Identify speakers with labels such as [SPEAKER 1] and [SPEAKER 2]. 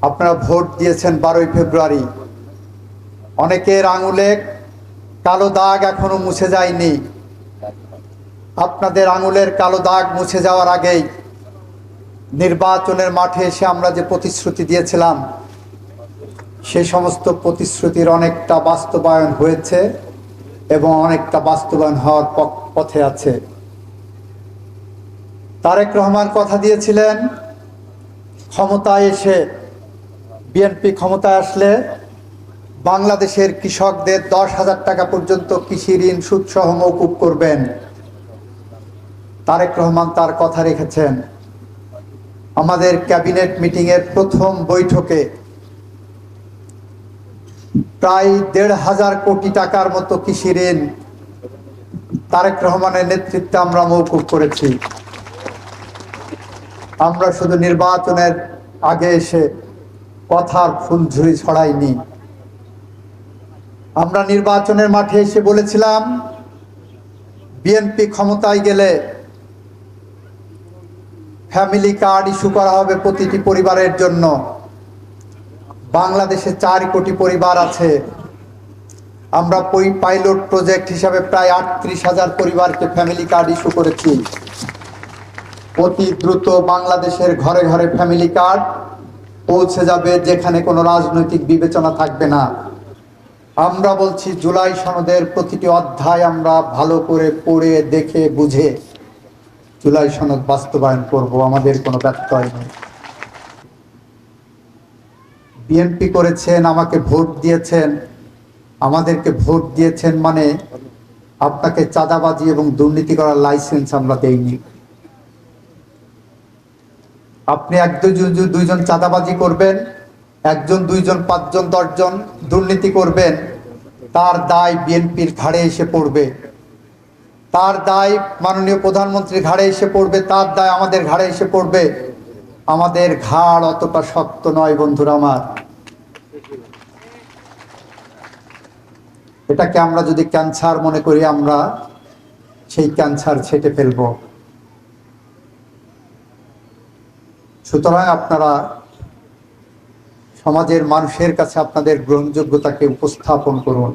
[SPEAKER 1] আপনারা ভোট দিয়েছেন 12ই ফেব্রুয়ারি। অনেকের আঙুলে কালো দাগ এখনো মুছে যায়নি। আপনাদের আঙুলের কালো দাগ মুছে যাওয়ার আগেই নির্বাচনের মাঠে এসে আমরা যে প্রতিশ্রুতি দিয়েছিলাম সে সমস্ত প্রতিশ্রুতির অনেকটা বাস্তবায়ন হয়েছে এবং অনেকটা বাস্তবায়ন হওয়ার পথে আছে। তারেক রহমান কথা দিয়েছিলেন ক্ষমতায় এসে, বিএনপি ক্ষমতায় আসলে বাংলাদেশের কৃষকদের 10,000 টাকা পর্যন্ত কৃষি ঋণ সুদসহ মওকুফ করবেন। তারেক রহমান তার কথা রেখেছেন। আমাদের ক্যাবিনেট মিটিংয়ের প্রথম বৈঠকে প্রায় 1,500 কোটি টাকার মতো কৃষি ঋণ তারেক রহমানের নেতৃত্বে আমরা মওকুফ করেছি। আমরা শুধু নির্বাচনের আগে এসে কথার ফুলঝুরি ছড়াইনি। আমরা নির্বাচনের মাঠে এসে বলেছিলাম বিএনপি ক্ষমতায় গেলে ফ্যামিলি কার্ড ইস্যু করা হবে প্রতিটি পরিবারের জন্য। বাংলাদেশে 4 কোটি পরিবার আছে। আমরা পাইলট প্রজেক্ট হিসাবে প্রায় 38,000 পরিবারকে ফ্যামিলি কার্ড ইস্যু করেছি। অতি দ্রুত বাংলাদেশের ঘরে ঘরে ফ্যামিলি কার্ড পৌঁছে যাবে, যেখানে কোনো রাজনৈতিক বিবেচনা থাকবে না। আমরা বলছি জুলাই সনদের প্রতিটি অধ্যায় আমরা ভালো করে পড়ে দেখে বুঝে জুলাই সনদ বাস্তবায়ন করব। আমাদের কোনো ব্যত্যয় নেই। বিএনপি করেছেন, আমাকে ভোট দিয়েছেন, আমাদেরকে ভোট দিয়েছেন মানে আপনাকে চাঁদাবাজি এবং দুর্নীতি করার লাইসেন্স আমরা দেইনি। আপনি 1-2জন চাঁদাবাজি করবেন, 1-2জন 5জন 10জন দুর্নীতি করবেন, তার দায় বিএনপির ঘাড়ে এসে পড়বে, তার দায় মাননীয় প্রধানমন্ত্রীর ঘাড়ে এসে পড়বে, তার দায় আমাদের ঘাড়ে এসে পড়বে। আমাদের ঘাড় অতটা শক্ত নয় বন্ধুরা আমার। এটাকে আমরা যদি ক্যান্সার মনে করি, আমরা সেই ক্যান্সার ছেঁটে ফেলব। সুতরাং আপনারা সমাজের মানুষের কাছে আপনাদের গ্রহণযোগ্যতাকে উপস্থাপন করুন।